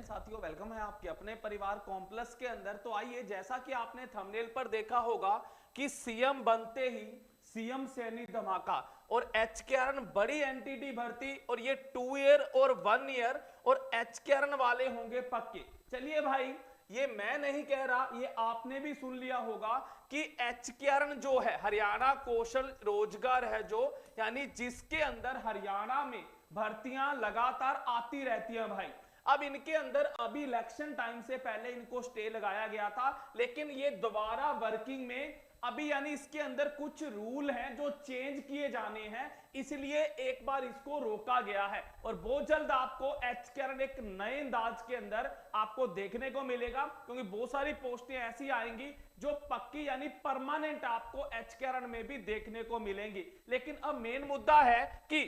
साथियों, वेलकम है आपके अपने परिवार कॉम्प्लेक्स के अंदर। तो आइए, जैसा कि आपने थंबनेल पर देखा होगा कि सीएम बनते ही सीएम सैनी धमाका और एचकेआरएन बड़ी एनटीटी भर्ती, और ये 2 ईयर और 1 ईयर और एचकेआरएन वाले होंगे पक्के। चलिए भाई, ये मैं नहीं कह रहा, ये आपने भी सुन लिया होगा कि एचकेआरएन जो है हरियाणा कौशल रोजगार है, जो यानी जिसके अंदर हरियाणा में भर्तियां लगातार आती रहती हैं भाई। अब इनके अंदर अभी इलेक्शन टाइम से पहले इनको स्टे लगाया गया था, लेकिन ये दोबारा वर्किंग में अभी, यानी इसके अंदर कुछ रूल हैं जो चेंज किए जाने हैं, इसलिए एक बार इसको रोका गया है। और बहुत जल्द आपको एचकेआरएन एक नए अंदाज के अंदर आपको देखने को मिलेगा, क्योंकि बहुत सारी पोस्टें ऐसी आएंगी जो पक्की यानी परमानेंट आपको एचकेआरएन में भी देखने को मिलेंगी। लेकिन अब मेन मुद्दा है कि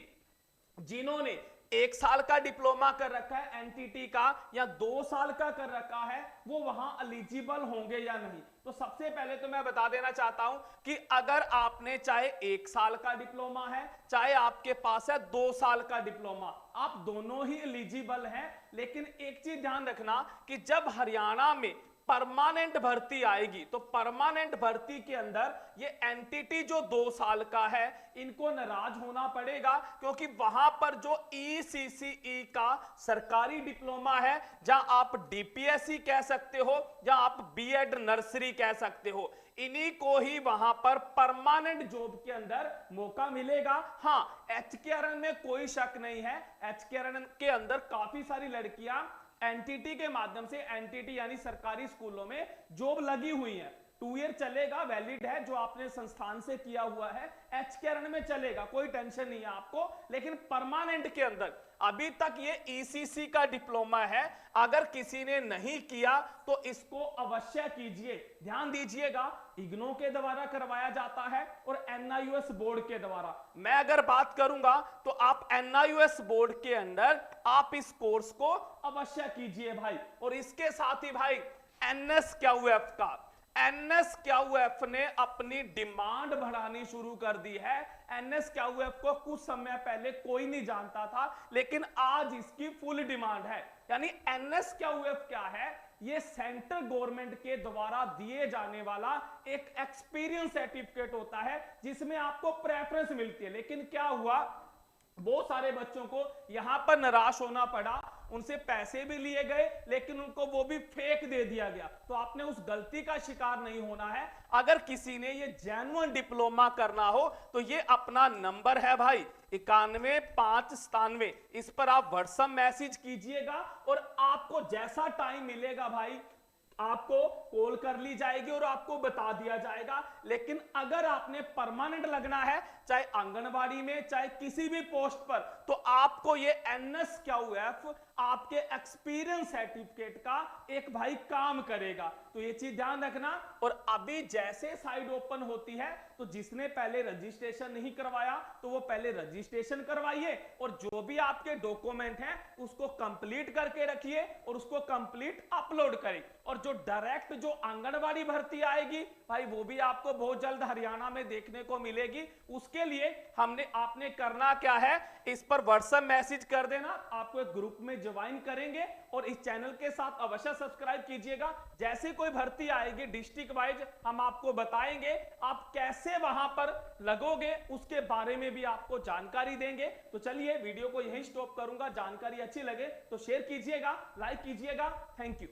जिन्होंने 1 साल का डिप्लोमा कर रखा है एनटीटी का या 2 साल का कर रखा है, वो वहां एलिजिबल होंगे या नहीं। तो सबसे पहले तो मैं बता देना चाहता हूं कि अगर आपने चाहे 1 साल का डिप्लोमा है, चाहे आपके पास है 2 साल का डिप्लोमा, आप दोनों ही एलिजिबल हैं। लेकिन एक चीज ध्यान रखना कि जब हरियाणा में परमानेंट भर्ती आएगी, तो परमानेंट भर्ती के अंदर ये एनटीटी जो 2 साल का है, इनको नाराज होना पड़ेगा, क्योंकि वहां पर जो ईसीसीई का सरकारी डिप्लोमा है, जहां आप डीपीएससी कह सकते हो या आप बीएड नर्सरी कह सकते हो, इन्हीं को ही वहां पर परमानेंट जॉब के अंदर मौका मिलेगा। हां, एचकेआरएन में कोई शक नहीं है, एचकेआरएन के अंदर काफी सारी लड़कियां एनटीटी के माध्यम से, एनटीटी यानी सरकारी स्कूलों में जॉब लगी हुई है। 2 ईयर चलेगा, वैलिड है, जो आपने संस्थान से किया हुआ है, एचकेआरएन में चलेगा, कोई टेंशन नहीं है आपको। लेकिन परमानेंट के अंदर अभी तक ये ईसीसी का डिप्लोमा है, अगर किसी ने नहीं किया तो इसको अवश्य कीजिए। ध्यान दीजिएगा, इग्नो के द्वारा करवाया जाता है और एनआईयूएस बोर्ड के द्वारा। मैं अगर बात करूंगा तो आप एनआईयूएस बोर्ड के अंदर आप इस कोर्स को अवश्य कीजिए भाई। और इसके साथ ही भाई एनएसक्यूएफ का, एनएसक्यूएफ ने अपनी डिमांड बढ़ानी शुरू कर दी है। एनएसक्यूएफ को कुछ समय पहले कोई नहीं जानता था, लेकिन आज इसकी फुल डिमांड है। यानी एनएसक्यूएफ क्या है? ये सेंट्रल गवर्नमेंट के द्वारा दिए जाने वाला एक एक्सपीरियंस सर्टिफिकेट होता है, जिसमें आपको प्रेफरेंस मिलती है। लेकिन क्या हुआ, बहुत सारे बच्चों को यहां पर निराश होना पड़ा, उनसे पैसे भी लिए गए, लेकिन उनको वो भी फेक दे दिया गया। तो आपने उस गलती का शिकार नहीं होना है। अगर किसी ने ये जेन्युइन डिप्लोमा करना हो तो ये अपना नंबर है भाई 91,597, इस पर आप व्हाट्सएप मैसेज कीजिएगा और आपको जैसा टाइम मिलेगा भाई आपको कॉल कर ली जाएगी और आपको बता दिया जाएगा। लेकिन अगर आपने परमानेंट लगना है, चाहे आंगनबाड़ी में चाहे किसी भी पोस्ट पर, तो आपको ये एनएसक्यूएफ आपके एक्सपीरियंस सर्टिफिकेट का एक भाई काम करेगा। तो ये चीज ध्यान रखना। और अभी जैसे साइट ओपन होती है, तो जिसने पहले रजिस्ट्रेशन नहीं करवाया तो वो पहले रजिस्ट्रेशन करवाइए, और जो भी आपके डॉक्यूमेंट हैं उसको कंप्लीट करके रखिए और उसको कंप्लीट अपलोड करें। और जो डायरेक्ट जो आंगनबाड़ी भर्ती आएगी भाई, वो भी आपको बहुत जल्द हरियाणा में देखने को मिलेगी। उसके लिए आपने करना क्या है, इस पर व्हाट्सएप मैसेज कर देना, आपको एक ग्रुप में ज्वाइन करेंगे और इस चैनल के साथ अवश्य सब्सक्राइब कीजिएगा। जैसे कोई भर्ती आएगी डिस्ट्रिक्ट वाइज, हम आपको बताएंगे, आप कैसे वहां पर लगोगे उसके बारे में भी आपको जानकारी देंगे। तो चलिए, वीडियो को यहीं स्टॉप करूंगा। जानकारी अच्छी लगे तो शेयर कीजिएगा, लाइक कीजिएगा। Thank you.